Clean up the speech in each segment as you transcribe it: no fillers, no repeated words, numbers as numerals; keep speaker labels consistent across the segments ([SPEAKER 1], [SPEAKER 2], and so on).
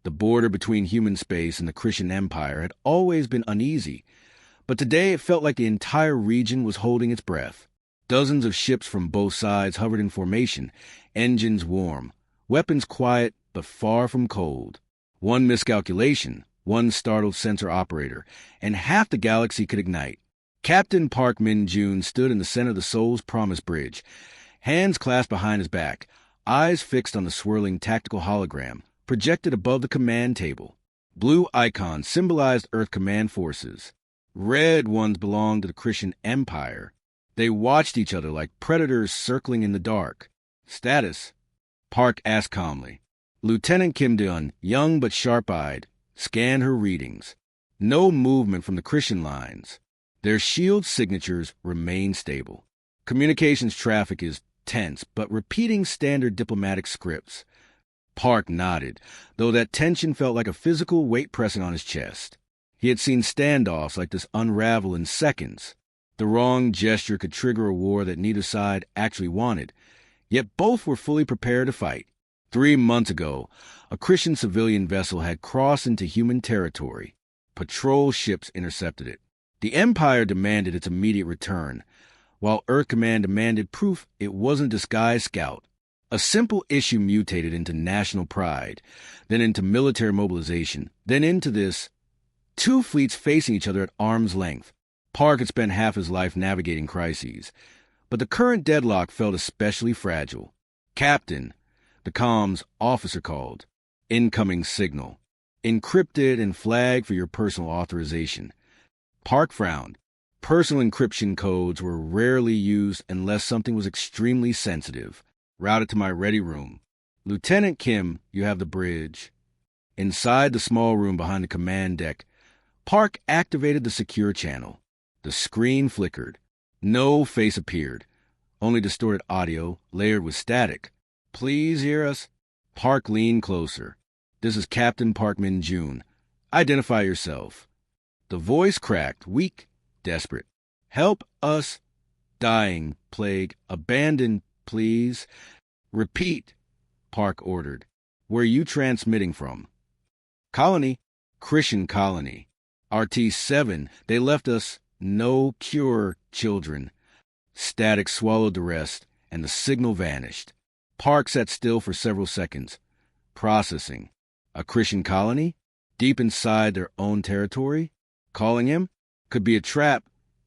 [SPEAKER 1] The border between human space and the Christian Empire had always been uneasy, but today it felt like the entire region was holding its breath. Dozens of ships from both sides hovered in formation, engines warm, weapons quiet but far from cold. One miscalculation, one startled sensor operator, and half the galaxy could ignite. Captain Park Min-jun stood in the center of the Soul's Promise Bridge, hands clasped behind his back, eyes fixed on the swirling tactical hologram projected above the command table. Blue icons symbolized Earth command forces. Red ones belonged to the Christian Empire. They watched each other like predators circling in the dark. Status? Park asked calmly. Lieutenant Kim Deun, young but sharp-eyed, scanned her readings. No movement from the Christian lines. Their shield signatures remain stable. Communications traffic is tense, but repeating standard diplomatic scripts. Park nodded, though that tension felt like a physical weight pressing on his chest. He had seen standoffs like this unravel in seconds. The wrong gesture could trigger a war that neither side actually wanted, yet both were fully prepared to fight. 3 months ago, a Christian civilian vessel had crossed into human territory. Patrol ships intercepted it. The Empire demanded its immediate return, while Earth Command demanded proof it wasn't a disguised scout. A simple issue mutated into national pride, then into military mobilization, then into this. 2 fleets facing each other at arm's length. Park had spent half his life navigating crises, but the current deadlock felt especially fragile. Captain, the comms officer called. Incoming signal. Encrypted and flagged for your personal authorization. Park frowned. Personal encryption codes were rarely used unless something was extremely sensitive. Routed to my ready room. Lieutenant Kim, you have the bridge. Inside the small room behind the command deck, Park activated the secure channel. The screen flickered. No face appeared. Only distorted audio, layered with static. Please hear us? Park leaned closer. This is Captain Park Min-jun. Identify yourself. The voice cracked, weak, desperate. Help us. Dying, plague, abandoned, please. Repeat, Park ordered. Where are you transmitting from? Colony. Christian colony. RT-7, they left us. No cure, children. Static swallowed the rest, and the signal vanished. Park sat still for several seconds. Processing. A Christian colony? Deep inside their own territory? Calling him? Could be a trap,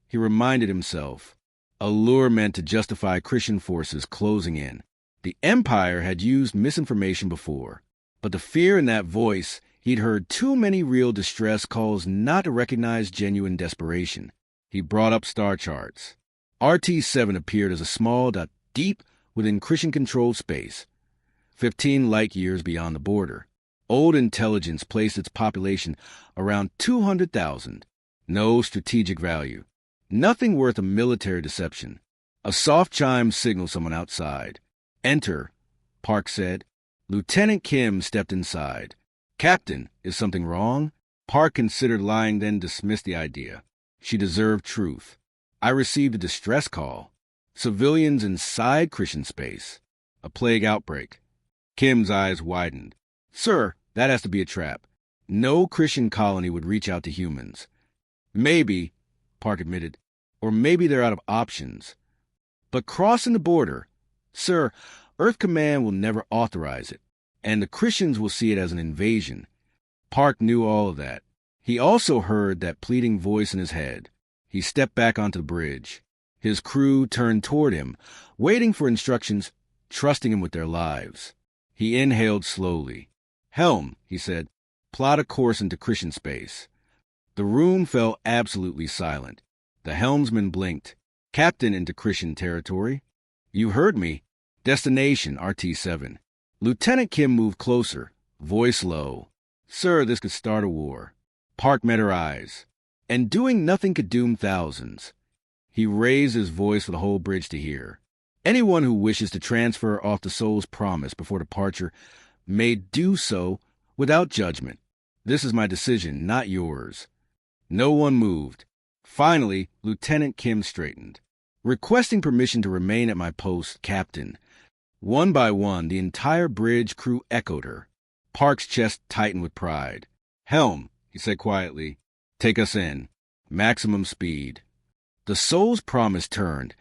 [SPEAKER 1] he reminded himself. A lure meant to justify Christian forces closing in. The Empire had used misinformation before, but the fear in that voice, he'd heard too many real distress calls not to recognize genuine desperation. He brought up star charts. RT-7 appeared as a small dot deep within Christian-controlled space, 15 light-years beyond the border. Old intelligence placed its population around 200,000. No strategic value. Nothing worth a military deception. A soft chime signaled someone outside. Enter, Park said. Lieutenant Kim stepped inside. Captain, is something wrong? Park considered lying, then dismissed the idea. She deserved truth. I received a distress call. Civilians inside Christian space. A plague outbreak. Kim's eyes widened. Sir, that has to be a trap. No Christian colony would reach out to humans. Maybe, Park admitted, or maybe they're out of options. But crossing the border, sir, Earth Command will never authorize it, and the Christians will see it as an invasion. Park knew all of that. He also heard that pleading voice in his head. He stepped back onto the bridge. His crew turned toward him, waiting for instructions, trusting him with their lives. He inhaled slowly. Helm, he said, plot a course into Christian space. The room fell absolutely silent. The helmsman blinked. Captain into Christian territory. You heard me. Destination RT-7. Lieutenant Kim moved closer, voice low. Sir, this could start a war. Park met her eyes. And doing nothing could doom thousands. He raised his voice for the whole bridge to hear. Anyone who wishes to transfer off the Soul's Promise before departure may do so without judgment. This is my decision, not yours. No one moved. Finally, Lieutenant Kim straightened. Requesting permission to remain at my post, Captain. One by one, the entire bridge crew echoed her. Park's chest tightened with pride. "Helm," he said quietly. "Take us in. Maximum speed." The Soul's Promise turned,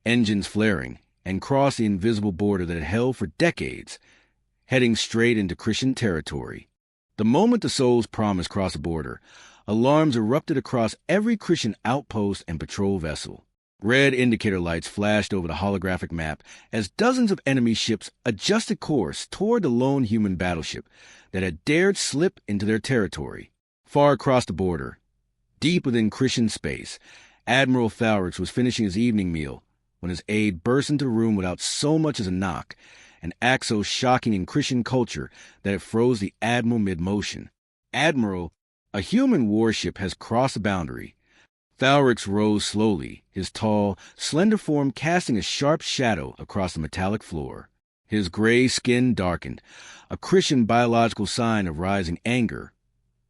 [SPEAKER 1] engines flaring, and crossed the invisible border that had held for decades, heading straight into Christian territory. The moment the Soul's Promise crossed the border, alarms erupted across every Christian outpost and patrol vessel. Red indicator lights flashed over the holographic map as dozens of enemy ships adjusted course toward the lone human battleship that had dared slip into their territory. Far across the border, deep within Christian space, Admiral Thalrix was finishing his evening meal when his aide burst into the room without so much as a knock, an act so shocking in Christian culture that it froze the Admiral mid-motion. "Admiral, a human warship has crossed the boundary." Thalrix rose slowly, his tall, slender form casting a sharp shadow across the metallic floor. His gray skin darkened, a Christian biological sign of rising anger,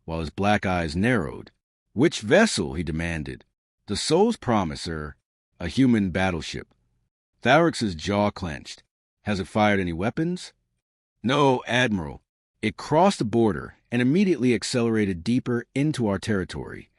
[SPEAKER 1] while his black eyes narrowed. "Which vessel?" he demanded. "The Soul's Promise, sir. A human battleship." Thalrix's jaw clenched. "Has it fired any weapons?" "No, Admiral. It crossed the border and immediately accelerated deeper into our territory."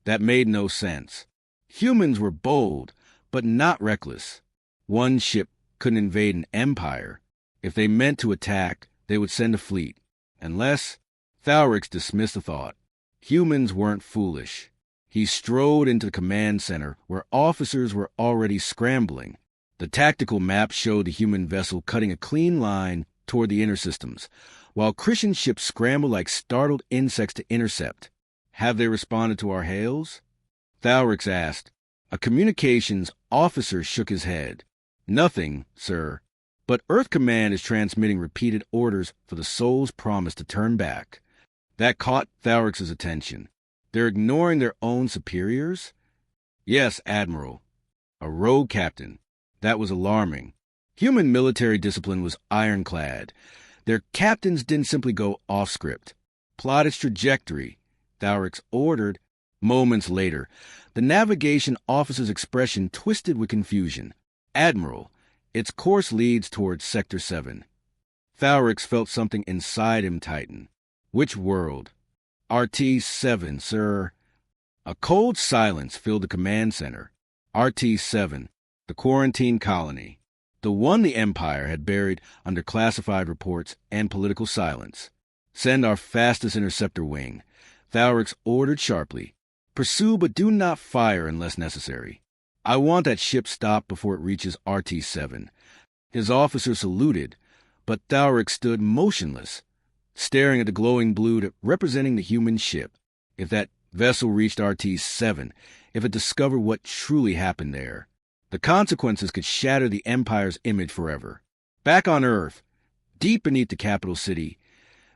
[SPEAKER 1] That made no sense. Humans were bold, but not reckless. One ship couldn't invade an empire. If they meant to attack, they would send a fleet. Unless, Thalrix dismissed the thought. Humans weren't foolish. He strode into the command center where officers were already scrambling. The tactical map showed the human vessel cutting a clean line toward the inner systems, while Christian ships scrambled like startled insects to intercept. "Have they responded to our hails?" Thalrix asked. A communications officer shook his head. "Nothing, sir. But Earth Command is transmitting repeated orders for the Soul's Promise to turn back." That caught Thalrix's attention. "They're ignoring their own superiors?" "Yes, Admiral. A rogue captain. That was alarming. Human military discipline was ironclad. Their captains didn't simply go off script. Plot its trajectory," Thalrix ordered. Moments later, the navigation officer's expression twisted with confusion. "Admiral, its course leads towards Sector 7. Thalrix felt something inside him tighten. "Which world?" "RT-7, sir." A cold silence filled the command center. RT-7, the quarantine colony. The one the Empire had buried under classified reports and political silence. "Send our fastest interceptor wing," Thalrix ordered sharply. "Pursue, but do not fire unless necessary. I want that ship stopped before it reaches RT-7. His officer saluted, but Thalrix stood motionless, staring at the glowing blue representing the human ship. If that vessel reached RT-7, if it discovered what truly happened there, the consequences could shatter the Empire's image forever. Back on Earth, deep beneath the capital city,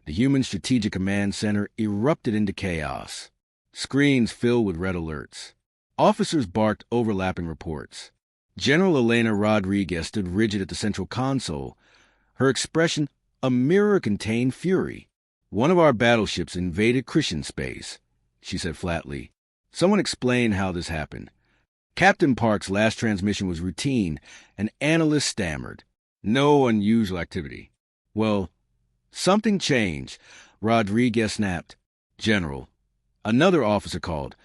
[SPEAKER 1] the human strategic command center erupted into chaos. Screens filled with red alerts. Officers barked overlapping reports. General Elena Rodriguez stood rigid at the central console, her expression a mirror of contained fury. "One of our battleships invaded Christian space," she said flatly. Someone explained how this happened. Captain Park's last transmission was routine, and analysts stammered. No unusual activity. "Well, something changed," Rodriguez snapped. "General." Another officer called.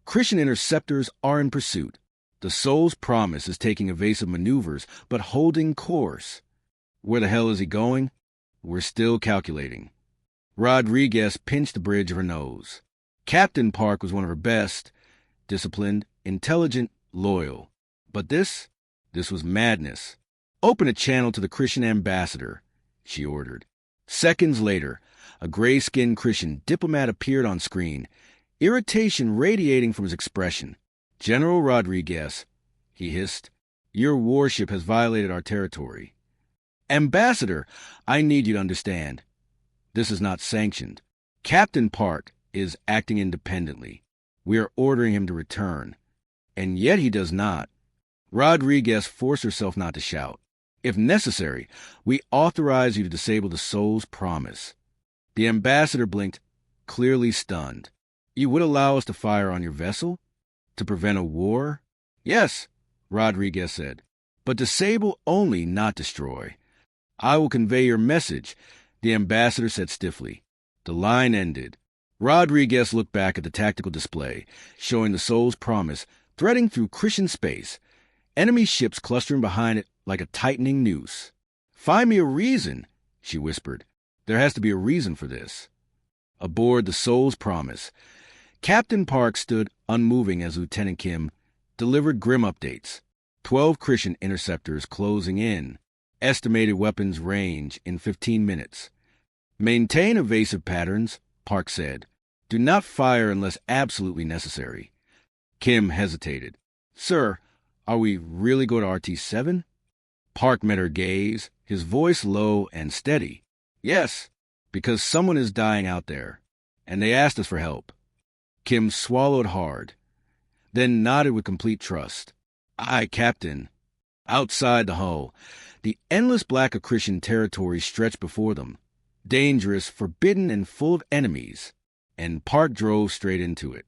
[SPEAKER 1] "Christian interceptors are in pursuit. The Soul's Promise is taking evasive maneuvers, but holding course." "Where the hell is he going?" "We're still calculating." Rodriguez pinched the bridge of her nose. Captain Park was one of her best. Disciplined, intelligent, loyal. But this was madness. "Open a channel to the Christian ambassador," she ordered. Seconds later, a gray-skinned Christian diplomat appeared on screen, irritation radiating from his expression. "General Rodriguez," he hissed, "your warship has violated our territory." "Ambassador, I need you to understand. This is not sanctioned. Captain Park is acting independently. We are ordering him to return. And yet he does not." Rodriguez forced herself not to shout. "If necessary, we authorize you to disable the Soul's Promise." The ambassador blinked, clearly stunned. "You would allow us to fire on your vessel? To prevent a war?" "Yes," Rodriguez said. "But disable only, not destroy. I will convey your message. The ambassador said stiffly. The line ended. Rodriguez looked back at the tactical display, showing the Soul's Promise threading through Christian space, enemy ships clustering behind it like a tightening noose. "Find me a reason," she whispered. "There has to be a reason for this." Aboard the Soul's Promise, Captain Park stood unmoving as Lieutenant Kim delivered grim updates. 12 Christian interceptors closing in. Estimated weapons range in 15 minutes. "Maintain evasive patterns," Park said. "Do not fire unless absolutely necessary." Kim hesitated. "Sir, are we really going to RT-7? Park met her gaze, his voice low and steady. "Yes, because someone is dying out there, and they asked us for help." Kim swallowed hard, then nodded with complete trust. "Aye, Captain." Outside the hull, the endless black of Christian territory stretched before them, dangerous, forbidden, and full of enemies, and Park drove straight into it.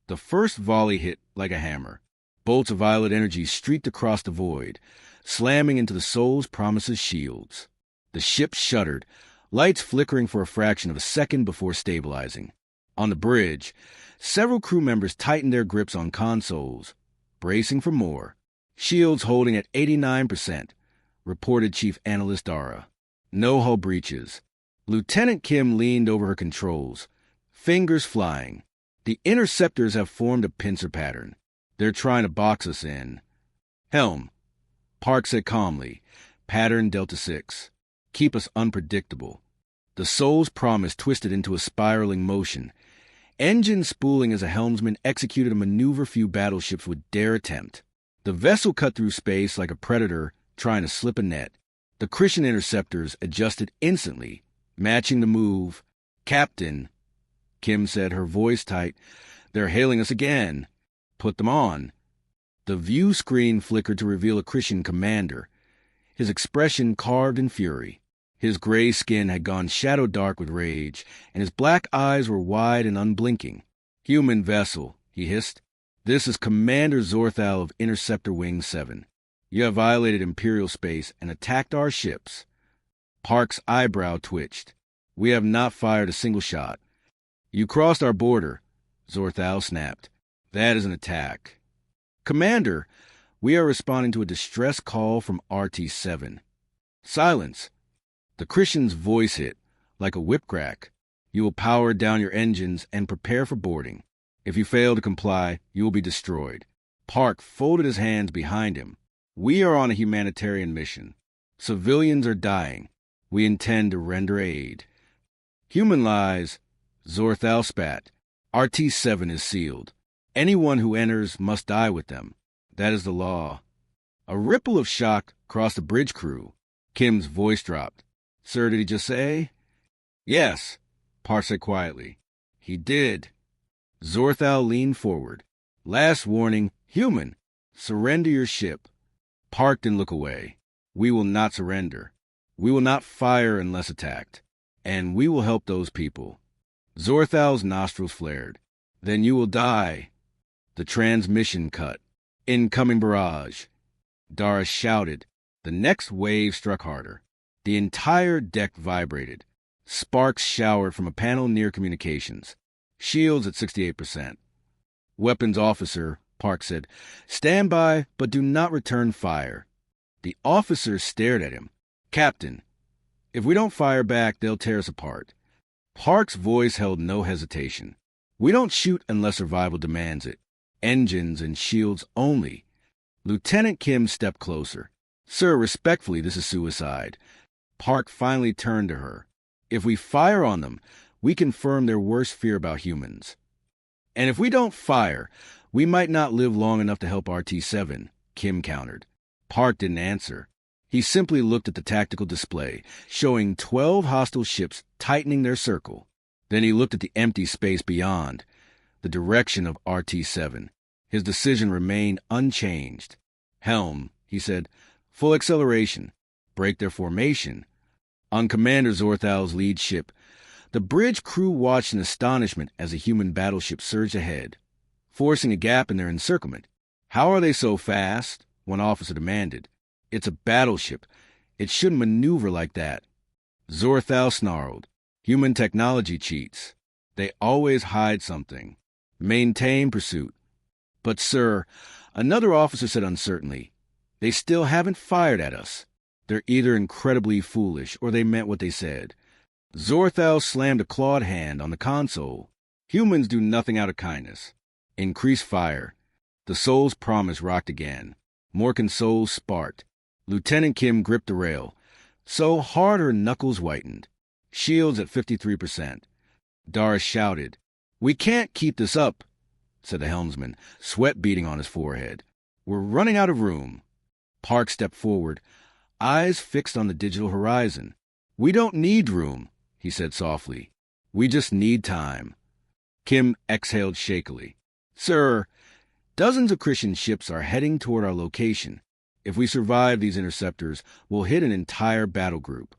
[SPEAKER 1] The first volley hit like a hammer. Bolts of violet energy streaked across the void, slamming into the Soul's Promise's shields. The ship shuddered, lights flickering for a fraction of a second before stabilizing. On the bridge, several crew members tightened their grips on consoles, bracing for more. "Shields holding at 89%, reported Chief Analyst Dara. "No hull breaches." Lieutenant Kim leaned over her controls, fingers flying. "The interceptors have formed a pincer pattern. They're trying to box us in." "Helm," Park said calmly. "Pattern Delta 6. Keep us unpredictable." The Soul's Promise twisted into a spiraling motion, engine spooling as a helmsman executed a maneuver few battleships would dare attempt. The vessel cut through space like a predator trying to slip a net. The Christian interceptors adjusted instantly, matching the move. "Captain," Kim said, her voice tight, "they're hailing us again." "Put them on." The view screen flickered to reveal a Christian commander, his expression carved in fury. His gray skin had gone shadow dark with rage, and his black eyes were wide and unblinking. "Human vessel," he hissed. "This is Commander Zorthal of Interceptor Wing 7. You have violated Imperial space and attacked our ships." Park's eyebrow twitched. "We have not fired a single shot." "You crossed our border," Zorthal snapped. "That is an attack." "Commander, we are responding to a distress call from RT-7. "Silence." The Christian's voice hit, like a whip crack. "You will power down your engines and prepare for boarding. If you fail to comply, you will be destroyed." Park folded his hands behind him. "We are on a humanitarian mission. Civilians are dying. We intend to render aid." "Human lies," Zorthal spat. "RT-7 is sealed. Anyone who enters must die with them. That is the law." A ripple of shock crossed the bridge crew. Kim's voice dropped. "Sir, did he just say?" "Yes," Park said quietly. "He did." Zorthal leaned forward. "Last warning, human. Surrender your ship." Park didn't look away. "We will not surrender. We will not fire unless attacked. And we will help those people." Zorthal's nostrils flared. "Then you will die." The transmission cut. "Incoming barrage." Dara shouted. The next wave struck harder. The entire deck vibrated. Sparks showered from a panel near communications. "Shields at 68%. "Weapons officer," Park said, "stand by, but do not return fire." The officer stared at him. "Captain, if we don't fire back, they'll tear us apart." Park's voice held no hesitation. "We don't shoot unless survival demands it. Engines and shields only." Lieutenant Kim stepped closer. "Sir, respectfully, this is suicide." Park finally turned to her. "If we fire on them, we confirm their worst fear about humans. And if we don't fire, we might not live long enough to help RT-7, Kim countered. Park didn't answer. He simply looked at the tactical display, showing 12 hostile ships tightening their circle. Then he looked at the empty space beyond, the direction of RT-7. His decision remained unchanged. "Helm," he said, "full acceleration. Break their formation." On Commander Zorthal's lead ship, the bridge crew watched in astonishment as a human battleship surged ahead, forcing a gap in their encirclement. "How are they so fast?" one officer demanded. "It's a battleship. It shouldn't maneuver like that." Zorthal snarled. Human technology cheats. They always hide something. Maintain pursuit. But, sir, another officer said uncertainly, they still haven't fired at us. They're either incredibly foolish or they meant what they said. Zorthal slammed a clawed hand on the console. Humans do nothing out of kindness. Increase fire. The soul's promise rocked again. More consoles sparked. Lieutenant Kim gripped the rail, so hard her knuckles whitened. Shields at 53%. Doris shouted. We can't keep this up, said the helmsman, sweat beading on his forehead. We're running out of room. Park stepped forward, eyes fixed on the digital horizon. We don't need room, he said softly. We just need time. Kim exhaled shakily. Sir, dozens of Christian ships are heading toward our location. If we survive these interceptors, we'll hit an entire battle group.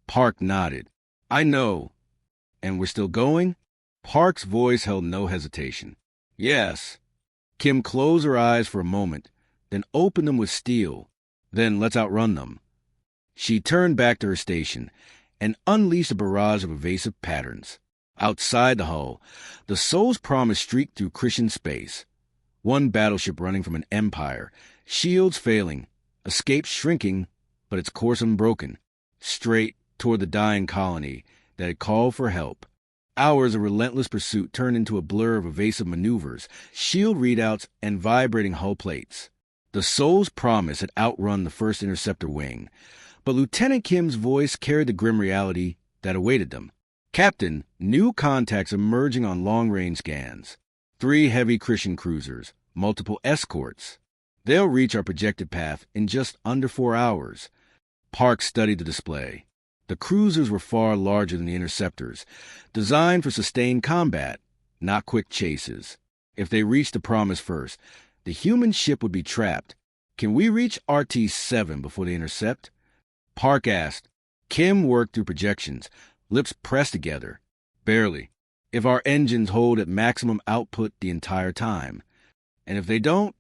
[SPEAKER 1] Park nodded. I know. And we're still going? Park's voice held no hesitation. Yes. Kim closed her eyes for a moment, then opened them with steel. Then let's outrun them. She turned back to her station and unleashed a barrage of evasive patterns. Outside the hull, the Soul's Promise streaked through Christian space. One battleship running from an empire, shields failing, escape shrinking, but its course unbroken, straight toward the dying colony that had called for help. Hours of relentless pursuit turned into a blur of evasive maneuvers, shield readouts, and vibrating hull plates. The Soul's Promise had outrun the first interceptor wing, but Lieutenant Kim's voice carried the grim reality that awaited them. Captain, new contacts emerging on long-range scans. 3 heavy Christian cruisers, multiple escorts. They'll reach our projected path in just under 4 hours. Park studied the display. The cruisers were far larger than the interceptors, designed for sustained combat, not quick chases. If they reached the Promise first, the human ship would be trapped. Can we reach RT-7 before they intercept? Park asked. Kim worked through projections, lips pressed together. Barely. If our engines hold at maximum output the entire time. And if they don't?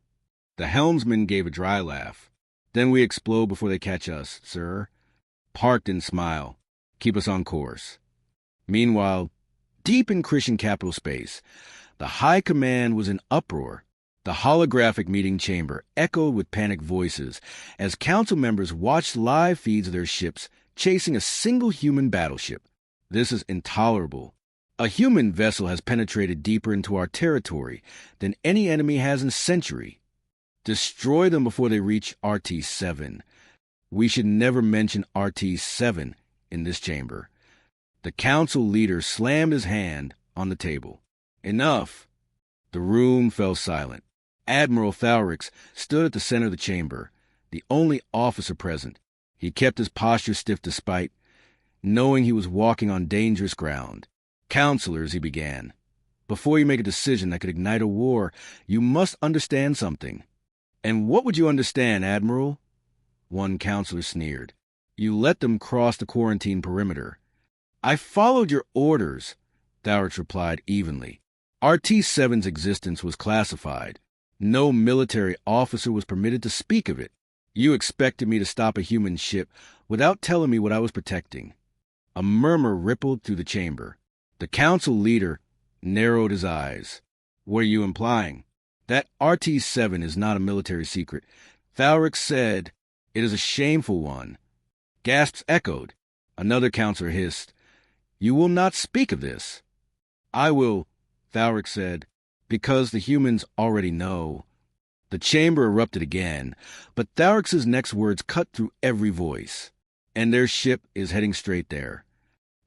[SPEAKER 1] The helmsman gave a dry laugh. Then we explode before they catch us, sir. Park didn't smile. Keep us on course. Meanwhile, deep in Christian capital space, the High Command was in uproar. The holographic meeting chamber echoed with panicked voices as council members watched live feeds of their ships chasing a single human battleship. This is intolerable. A human vessel has penetrated deeper into our territory than any enemy has in a century. Destroy them before they reach RT-7. We should never mention RT-7 in this chamber. The council leader slammed his hand on the table. Enough. The room fell silent. Admiral Thalrix stood at the center of the chamber, the only officer present. He kept his posture stiff despite knowing he was walking on dangerous ground. Counselors, he began. Before you make a decision that could ignite a war, you must understand something. And what would you understand, Admiral? One counselor sneered. You let them cross the quarantine perimeter. I followed your orders, Thalrix replied evenly. RT-7's existence was classified. No military officer was permitted to speak of it. You expected me to stop a human ship without telling me what I was protecting. A murmur rippled through the chamber. The council leader narrowed his eyes. What are you implying? That RT-7 is not a military secret. Thalrix said, it is a shameful one. Gasps echoed. Another counselor hissed, you will not speak of this. I will, Thalrix said, because the humans already know. The chamber erupted again, but Thalrix's next words cut through every voice. And their ship is heading straight there.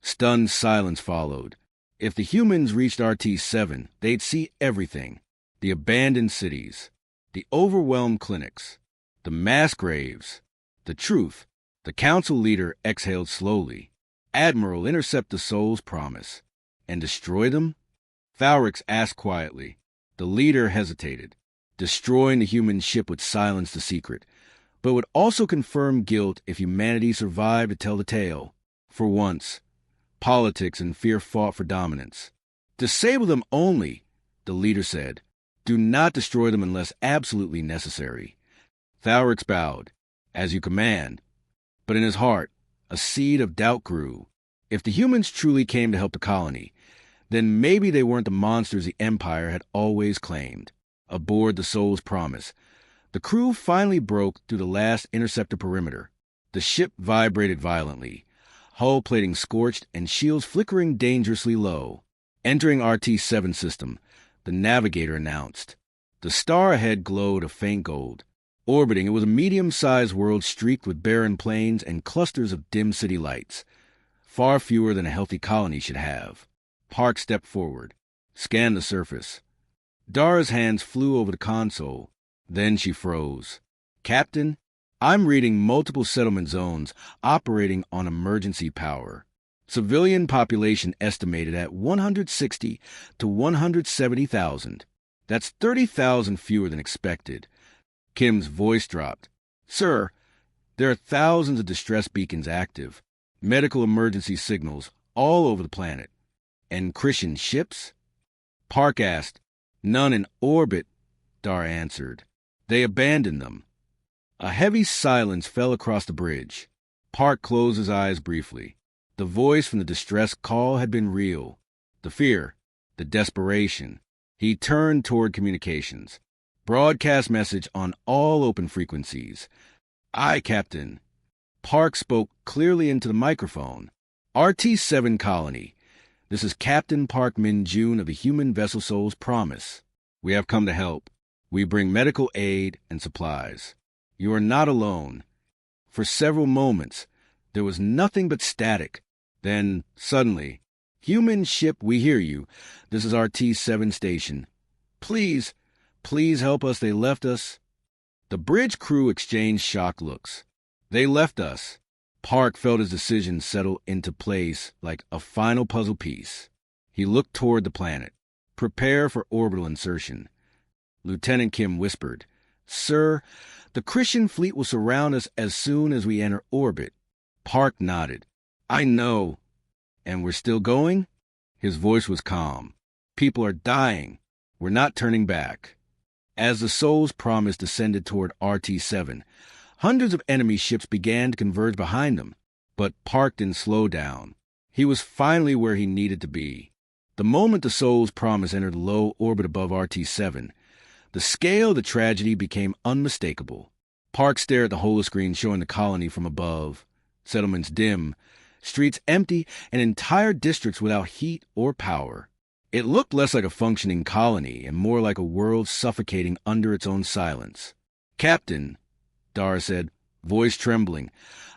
[SPEAKER 1] Stunned silence followed. If the humans reached RT-7, they'd see everything. The abandoned cities, the overwhelmed clinics, the mass graves, the truth. The council leader exhaled slowly. Admiral, intercept the Soul's Promise. And destroy them? Thalrix asked quietly. The leader hesitated. Destroying the human ship would silence the secret, but would also confirm guilt if humanity survived to tell the tale. For once, politics and fear fought for dominance. Disable them only, the leader said. Do not destroy them unless absolutely necessary. Thalrix bowed. As you command. But in his heart, a seed of doubt grew. If the humans truly came to help the colony, then maybe they weren't the monsters the Empire had always claimed. Aboard the Soul's Promise, the crew finally broke through the last interceptor perimeter. The ship vibrated violently, hull plating scorched and shields flickering dangerously low. Entering RT-7 system, the navigator announced. The star ahead glowed a faint gold. Orbiting, it was a medium-sized world streaked with barren plains and clusters of dim city lights, far fewer than a healthy colony should have. Park stepped forward, scanned the surface. Dara's hands flew over the console. Then she froze. Captain, I'm reading multiple settlement zones operating on emergency power. Civilian population estimated at 160 to 170,000. That's 30,000 fewer than expected. Kim's voice dropped. Sir, there are thousands of distress beacons active, medical emergency signals all over the planet. And Christian ships? Park asked. None in orbit, Dar answered. They abandoned them. A heavy silence fell across the bridge. Park closed his eyes briefly. The voice from the distress call had been real. The fear, the desperation. He turned toward communications. Broadcast message on all open frequencies. Aye, Captain. Park spoke clearly into the microphone. RT-7 Colony. This is Captain Park Min-Jun of the human vessel Soul's Promise. We have come to help. We bring medical aid and supplies. You are not alone. For several moments, there was nothing but static. Then, suddenly, human ship, we hear you. This is RT-7 station. Please help us. They left us. The bridge crew exchanged shocked looks. They left us. Park felt his decision settle into place like a final puzzle piece. He looked toward the planet. Prepare for orbital insertion. Lieutenant Kim whispered, Sir, the Christian fleet will surround us as soon as we enter orbit. Park nodded. I know. And we're still going? His voice was calm. People are dying. We're not turning back. As the Soul's Promise descended toward RT-7, hundreds of enemy ships began to converge behind them, but Park didn't slow down. He was finally where he needed to be. The moment the Soul's Promise entered low orbit above RT-7, the scale of the tragedy became unmistakable. Park stared at the holoscreen showing the colony from above. Settlements dim, streets empty, and entire districts without heat or power. It looked less like a functioning colony and more like a world suffocating under its own silence. Captain, Dar said, voice trembling,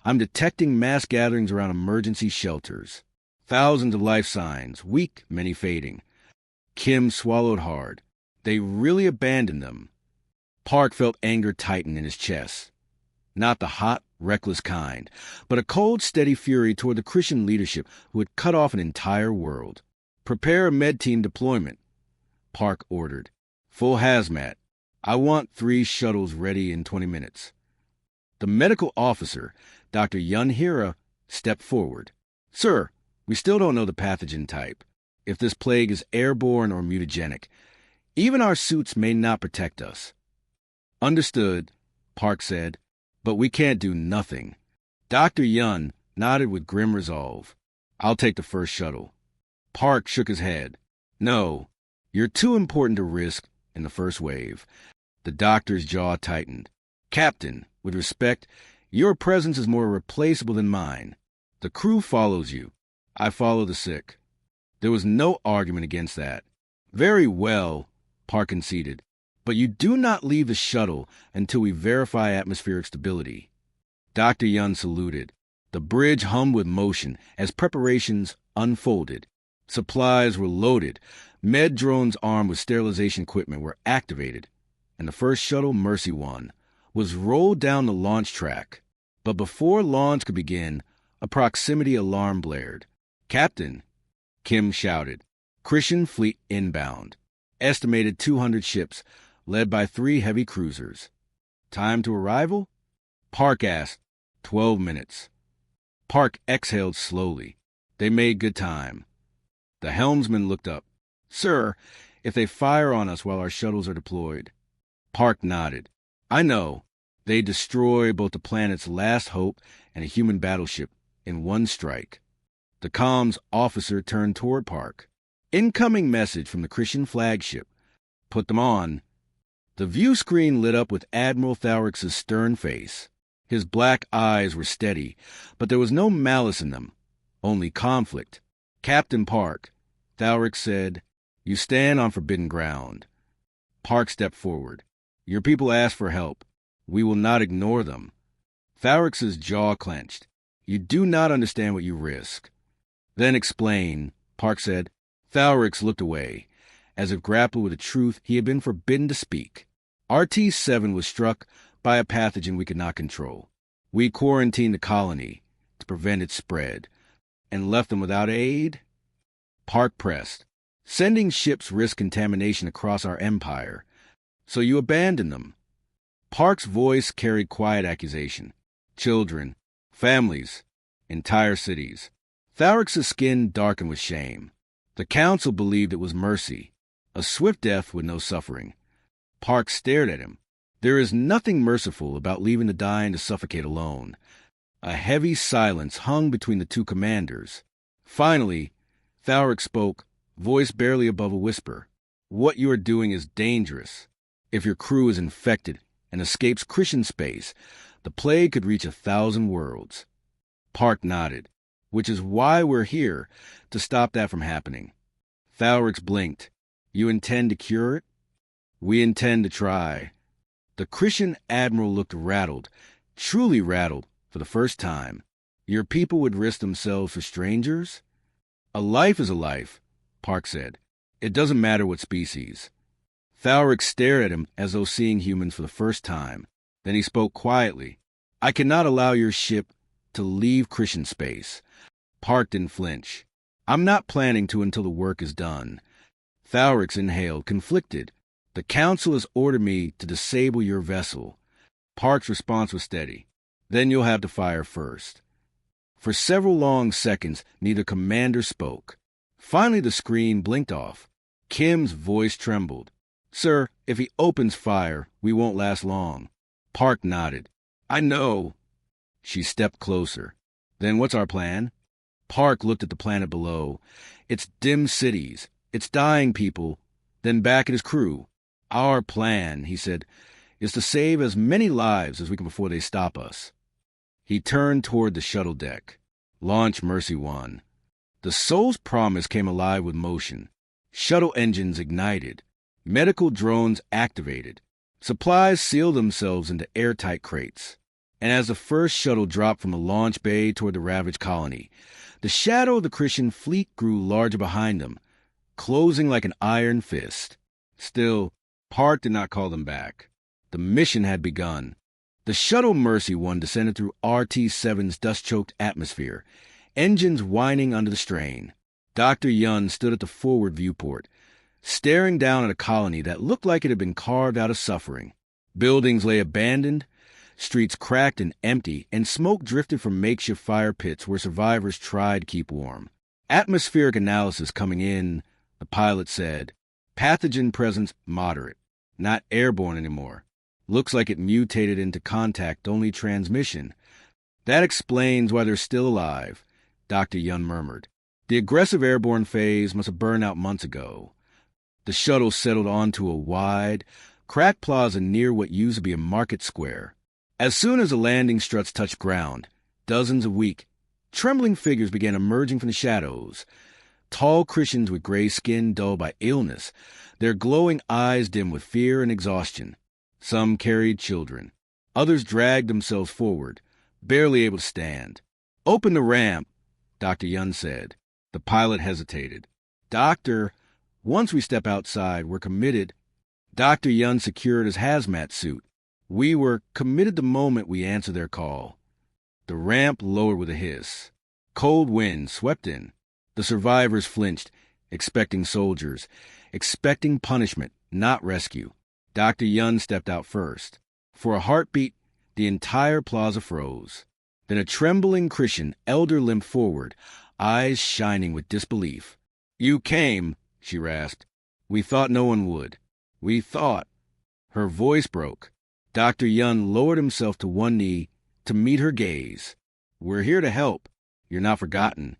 [SPEAKER 1] I'm detecting mass gatherings around emergency shelters. Thousands of life signs, weak, many fading. Kim swallowed hard. They really abandoned them. Park felt anger tighten in his chest. Not the hot, reckless kind, but a cold, steady fury toward the Christian leadership who had cut off an entire world. Prepare a med team deployment, Park ordered. Full hazmat. I want 3 shuttles ready in 20 minutes. The medical officer, Dr. Yun Hira, stepped forward. Sir, we still don't know the pathogen type, if this plague is airborne or mutagenic. Even our suits may not protect us. Understood, Park said, but we can't do nothing. Dr. Yun nodded with grim resolve. I'll take the first shuttle. Park shook his head. No, you're too important to risk in the first wave. The doctor's jaw tightened. Captain, with respect, your presence is more irreplaceable than mine. The crew follows you. I follow the sick. There was no argument against that. Very well, Park conceded, but you do not leave the shuttle until we verify atmospheric stability. Dr. Yun saluted. The bridge hummed with motion as preparations unfolded. Supplies were loaded. Med drones armed with sterilization equipment were activated, and the first shuttle, Mercy 1, was rolled down the launch track. But before launch could begin, a proximity alarm blared. Captain, Kim shouted. Christian fleet inbound. Estimated 200 ships, led by 3 heavy cruisers. Time to arrival? Park asked. 12 minutes. Park exhaled slowly. They made good time. The helmsman looked up. Sir, if they fire on us while our shuttles are deployed. Park nodded. I know. They destroy both the planet's last hope and a human battleship in one strike. The comms officer turned toward Park. Incoming message from the Christian flagship. Put them on. The view screen lit up with Admiral Thaurix's stern face. His black eyes were steady, but there was no malice in them, only conflict. Captain Park, Thaurix said, you stand on forbidden ground. Park stepped forward. Your people asked for help. We will not ignore them. Thaurix's jaw clenched. You do not understand what you risk. Then explain, Park said. Thaurix looked away, as if grappling with a truth he had been forbidden to speak. RT-7 was struck by a pathogen we could not control. We quarantined the colony to prevent its spread, and left them without aid? Park pressed. Sending ships risked contamination across our empire, so you abandoned them. Park's voice carried quiet accusation. Children, families, entire cities. Thaurix's skin darkened with shame. The council believed it was mercy, a swift death with no suffering. Park stared at him. There is nothing merciful about leaving the dying to suffocate alone. A heavy silence hung between the two commanders. Finally, Thaurix spoke, voice barely above a whisper. What you are doing is dangerous. If your crew is infected and escapes Christian space, the plague could reach 1,000 worlds. Park nodded. Which is why we're here, to stop that from happening. Thaurix blinked. You intend to cure it? We intend to try. The Christian admiral looked rattled, truly rattled, for the first time. Your people would risk themselves for strangers? A life is a life, Park said. It doesn't matter what species. Thaurix stared at him as though seeing humans for the first time. Then he spoke quietly. I cannot allow your ship to leave Christian space. Park didn't flinch. I'm not planning to until the work is done. Thaurix inhaled, conflicted. The council has ordered me to disable your vessel. Park's response was steady. Then you'll have to fire first. For several long seconds, neither commander spoke. Finally, the screen blinked off. Kim's voice trembled. Sir, if he opens fire, we won't last long. Park nodded. I know. She stepped closer. Then what's our plan? Park looked at the planet below. Its dim cities, its dying people, then back at his crew. Our plan, he said, is to save as many lives as we can before they stop us. He turned toward the shuttle deck. Launch Mercy 1. The Soul's Promise came alive with motion. Shuttle engines ignited. Medical drones activated. Supplies sealed themselves into airtight crates. And as the first shuttle dropped from the launch bay toward the ravaged colony, the shadow of the Christian fleet grew larger behind them, closing like an iron fist. Still, Park did not call them back. The mission had begun. The shuttle Mercy 1 descended through RT-7's dust-choked atmosphere, engines whining under the strain. Dr. Yun stood at the forward viewport, staring down at a colony that looked like it had been carved out of suffering. Buildings lay abandoned, streets cracked and empty, and smoke drifted from makeshift fire pits where survivors tried to keep warm. Atmospheric analysis coming in, the pilot said. Pathogen presence moderate. Not airborne anymore. Looks like it mutated into contact-only transmission. That explains why they're still alive, Dr. Yun murmured. The aggressive airborne phase must have burned out months ago. The shuttle settled onto a wide, cracked plaza near what used to be a market square. As soon as the landing struts touched ground, dozens of weak, trembling figures began emerging from the shadows. Tall Christians with gray skin dulled by illness, their glowing eyes dim with fear and exhaustion. Some carried children. Others dragged themselves forward, barely able to stand. Open the ramp, Dr. Yun said. The pilot hesitated. Doctor, once we step outside, we're committed. Dr. Yun secured his hazmat suit. We were committed the moment we answered their call. The ramp lowered with a hiss. Cold wind swept in. The survivors flinched, expecting soldiers, expecting punishment, not rescue. Dr. Yun stepped out first. For a heartbeat, the entire plaza froze. Then a trembling Christian elder limped forward, eyes shining with disbelief. You came, she rasped. We thought no one would. We thought. Her voice broke. Dr. Yun lowered himself to one knee to meet her gaze. We're here to help. You're not forgotten.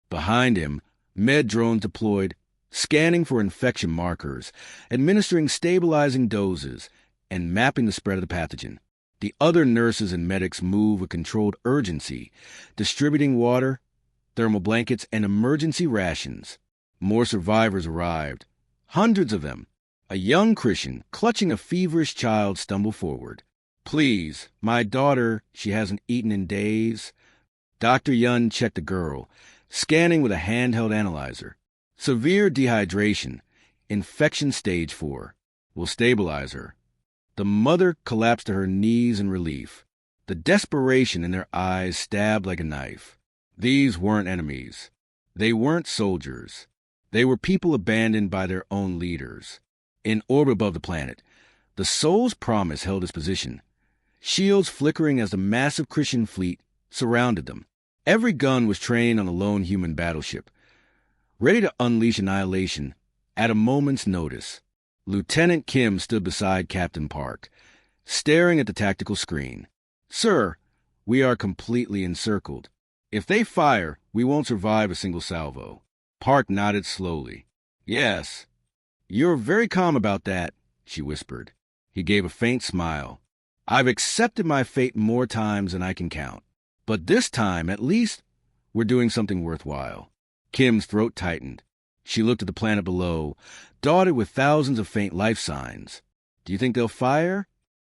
[SPEAKER 1] Behind him, med drones deployed, scanning for infection markers, administering stabilizing doses, and mapping the spread of the pathogen. The other nurses and medics move with controlled urgency, distributing water, thermal blankets, and emergency rations. More survivors arrived, hundreds of them. A young Christian, clutching a feverish child, stumbled forward. "Please, my daughter, she hasn't eaten in days." Dr. Yun checked the girl, scanning with a handheld analyzer. "Severe dehydration, infection stage 4. Will stabilize her." The mother collapsed to her knees in relief. The desperation in their eyes stabbed like a knife. These weren't enemies. They weren't soldiers. They were people abandoned by their own leaders. In orbit above the planet, the Soul's Promise held its position, shields flickering as the massive Christian fleet surrounded them. Every gun was trained on a lone human battleship, ready to unleash annihilation at a moment's notice. Lieutenant Kim stood beside Captain Park, staring at the tactical screen. "Sir, we are completely encircled. If they fire, we won't survive a single salvo." Park nodded slowly. "Yes. You're very calm about that," she whispered. He gave a faint smile. "I've accepted my fate more times than I can count. But this time, at least, we're doing something worthwhile." Kim's throat tightened. She looked at the planet below, dotted with thousands of faint life signs. "Do you think they'll fire?"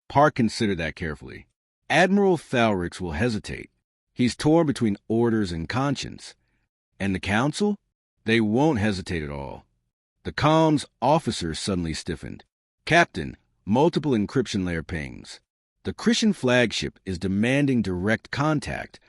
[SPEAKER 1] Park considered that carefully. "Admiral Thalrix will hesitate. He's torn between orders and conscience. And the Council? They won't hesitate at all." The comms officer suddenly stiffened. "Captain, multiple encryption layer pings. The Christian flagship is demanding direct contact."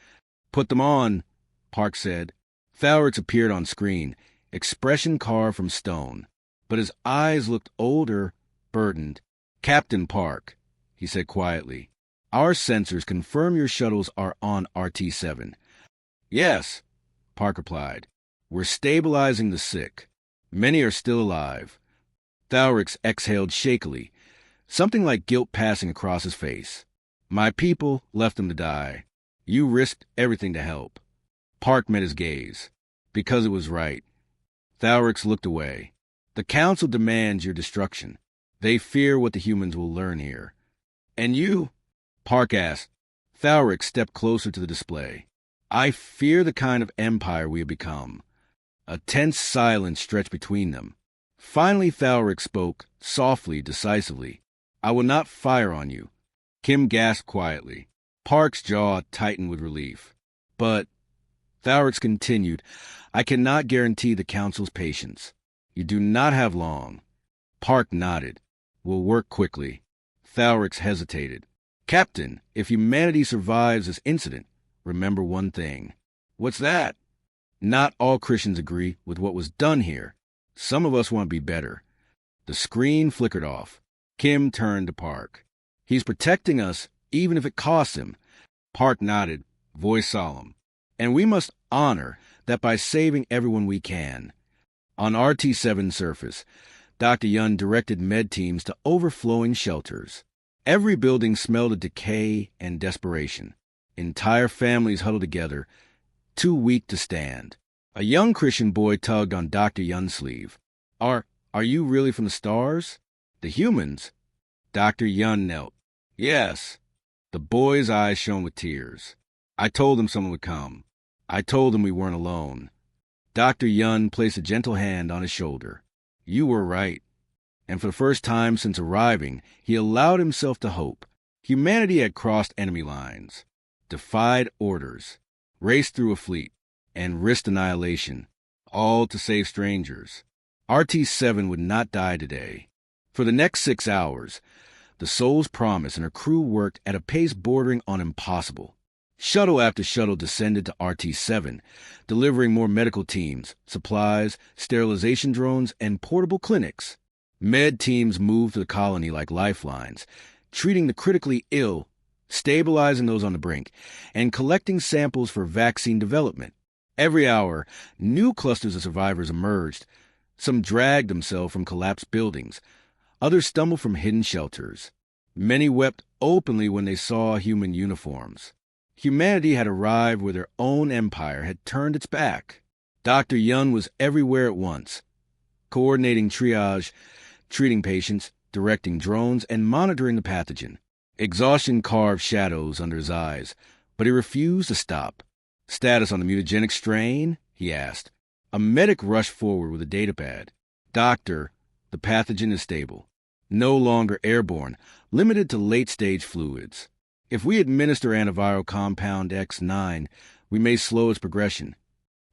[SPEAKER 1] "Put them on," Park said. Thalrix appeared on screen, expression carved from stone. But his eyes looked older, burdened. "Captain Park," he said quietly, "our sensors confirm your shuttles are on RT-7. "Yes," Park replied. "We're stabilizing the sick. Many are still alive." Thalrix exhaled shakily, something like guilt passing across his face. "My people left them to die. You risked everything to help." Park met his gaze. "Because it was right." Thalrix looked away. "The Council demands your destruction. They fear what the humans will learn here." "And you?" Park asked. Thalrix stepped closer to the display. "I fear the kind of empire we have become." A tense silence stretched between them. Finally, Thalrix spoke, softly, decisively. "I will not fire on you." Kim gasped quietly. Park's jaw tightened with relief. "But," Thalrix continued, "I cannot guarantee the Council's patience. You do not have long." Park nodded. "We'll work quickly." Thalrix hesitated. "Captain, if humanity survives this incident, remember one thing." "What's that?" "Not all Christians agree with what was done here. Some of us want to be better." The screen flickered off. Kim turned to Park. "He's protecting us, even if it costs him." Park nodded, voice solemn. "And we must honor that by saving everyone we can." On RT-7 surface, Dr. Yun directed med teams to overflowing shelters. Every building smelled of decay and desperation. Entire families huddled together, too weak to stand. A young Christian boy tugged on Dr. Yun's sleeve. Are you really from the stars? The humans?" Dr. Yun knelt. "Yes." The boy's eyes shone with tears. "I told them someone would come. I told them we weren't alone." Dr. Yun placed a gentle hand on his shoulder. "You were right." And for the first time since arriving, he allowed himself to hope. Humanity had crossed enemy lines, defied orders, raced through a fleet, and risked annihilation, all to save strangers. RT-7 would not die today. For the next 6 hours, the Soul's Promise and her crew worked at a pace bordering on impossible. Shuttle after shuttle descended to RT-7, delivering more medical teams, supplies, sterilization drones, and portable clinics. Med teams moved to the colony like lifelines, treating the critically ill, stabilizing those on the brink, and collecting samples for vaccine development. Every hour, new clusters of survivors emerged. Some dragged themselves from collapsed buildings. Others stumbled from hidden shelters. Many wept openly when they saw human uniforms. Humanity had arrived where their own empire had turned its back. Dr. Yun was everywhere at once, coordinating triage, treating patients, directing drones, and monitoring the pathogen. Exhaustion carved shadows under his eyes, but he refused to stop. "Status on the mutagenic strain?" he asked. A medic rushed forward with a datapad. "Doctor, the pathogen is stable. No longer airborne, limited to late-stage fluids. If we administer antiviral compound X9, we may slow its progression."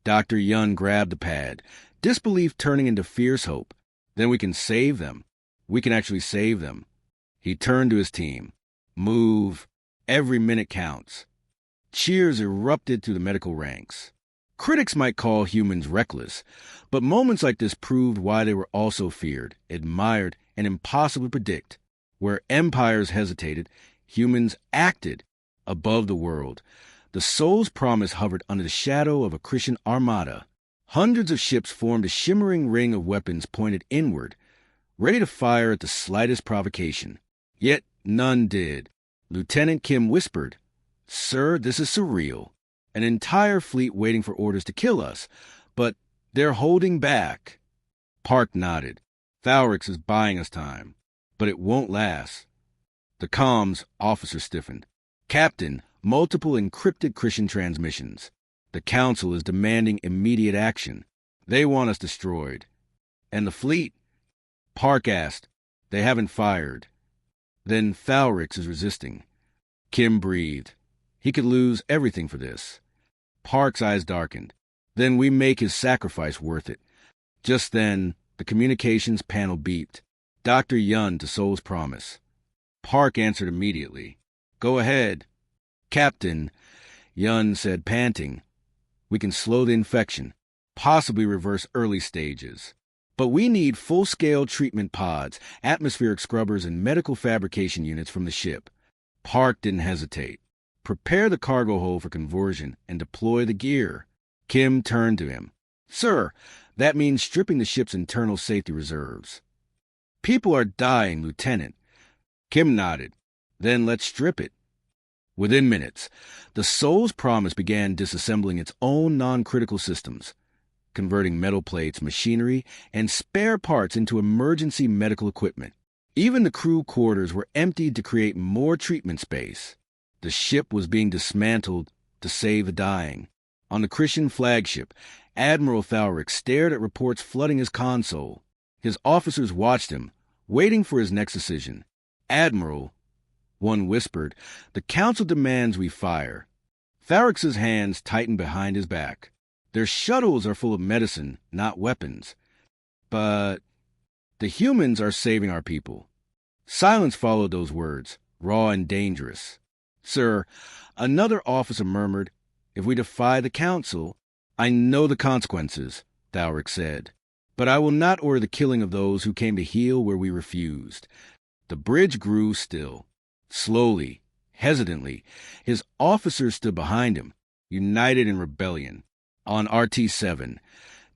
[SPEAKER 1] Dr. Yun grabbed the pad, disbelief turning into fierce hope. "Then we can save them. We can actually save them." He turned to his team. "Move. Every minute counts." Cheers erupted through the medical ranks. Critics might call humans reckless, but moments like this proved why they were also feared, admired, and impossible to predict. Where empires hesitated, humans acted. Above the world, the soul's promise hovered under the shadow of a Christian armada. Hundreds of ships formed a shimmering ring of weapons pointed inward, ready to fire at the slightest provocation. Yet none did. Lieutenant Kim whispered, "Sir, this is surreal. An entire fleet waiting for orders to kill us, but they're holding back." Park nodded. "Thalrix is buying us time, but it won't last." The comms officer stiffened. "Captain, multiple encrypted Christian transmissions. The Council is demanding immediate action. They want us destroyed." "And the fleet?" Park asked. "They haven't fired." "Then Thalrix is resisting." Kim breathed. He could lose everything for this. Park's eyes darkened. "Then we make his sacrifice worth it." Just then, the communications panel beeped. Dr. Yun to Soul's Promise. Park answered immediately. "Go ahead." "Captain," Yun said, panting, "we can slow the infection, possibly reverse early stages. But we need full-scale treatment pods, atmospheric scrubbers, and medical fabrication units from the ship." Park didn't hesitate. "Prepare the cargo hold for conversion and deploy the gear." Kim turned to him. "Sir, that means stripping the ship's internal safety reserves." "People are dying, Lieutenant." Kim nodded. "Then let's strip it." Within minutes, the Soul's Promise began disassembling its own non-critical systems, converting metal plates, machinery, and spare parts into emergency medical equipment. Even the crew quarters were emptied to create more treatment space. The ship was being dismantled to save the dying. On the Christian flagship, Admiral Thalrix stared at reports flooding his console. His officers watched him, waiting for his next decision. "Admiral," one whispered, "the Council demands we fire." Thalrix's hands tightened behind his back. "Their shuttles are full of medicine, not weapons." "But the humans are saving our people." Silence followed those words, raw and dangerous. "Sir," another officer murmured, "if we defy the Council—" "I know the consequences," Thalrix said, "but I will not order the killing of those who came to heal where we refused." The bridge grew still. Slowly, hesitantly, his officers stood behind him, united in rebellion. On RT-7,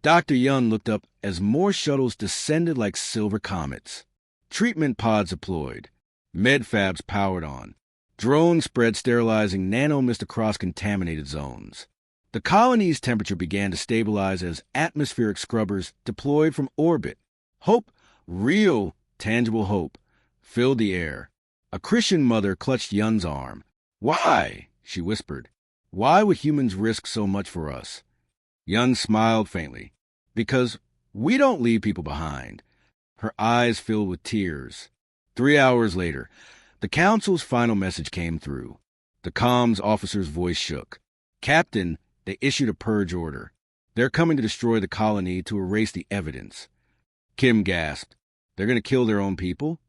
[SPEAKER 1] Dr. Yun looked up as more shuttles descended like silver comets. Treatment pods deployed. Medfabs powered on. Drones spread sterilizing nanomist across contaminated zones. The colony's temperature began to stabilize as atmospheric scrubbers deployed from orbit. Hope, real, tangible hope, filled the air. A Christian mother clutched Yun's arm. "Why?" she whispered. "Why would humans risk so much for us?" Yun smiled faintly. "Because we don't leave people behind." Her eyes filled with tears. 3 hours later, the Council's final message came through. The comms officer's voice shook. "Captain, they issued a purge order. They're coming to destroy the colony to erase the evidence." Kim gasped. "They're going to kill their own people?"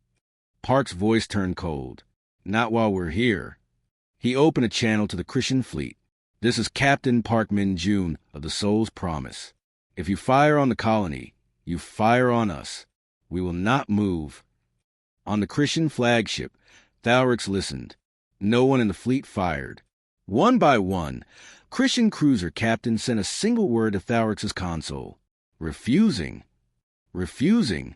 [SPEAKER 1] Park's voice turned cold. "Not while we're here." He opened a channel to the Christian fleet. "This is Captain Park Min-jun of the Soul's Promise. If you fire on the colony, you fire on us. We will not move." On the Christian flagship, Thalrix listened. No one in the fleet fired. One by one, Christian cruiser captains sent a single word to Thalrix's console. "Refusing. Refusing.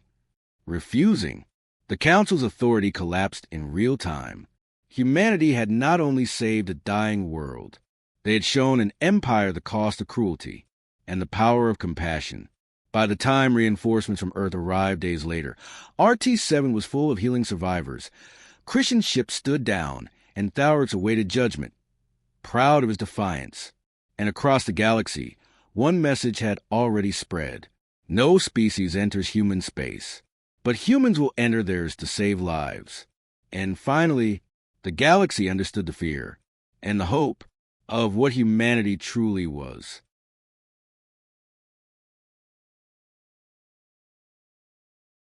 [SPEAKER 1] Refusing." The Council's authority collapsed in real time. Humanity had not only saved a dying world, they had shown an empire the cost of cruelty. and the power of compassion. By the time reinforcements from Earth arrived days later, RT-7 was full of healing survivors. Christian's ship stood down, and Thowrix awaited judgment, proud of his defiance. And across the galaxy, one message had already spread. No species enters human space, but humans will enter theirs to save lives. And finally, the galaxy understood the fear and the hope of what humanity truly was.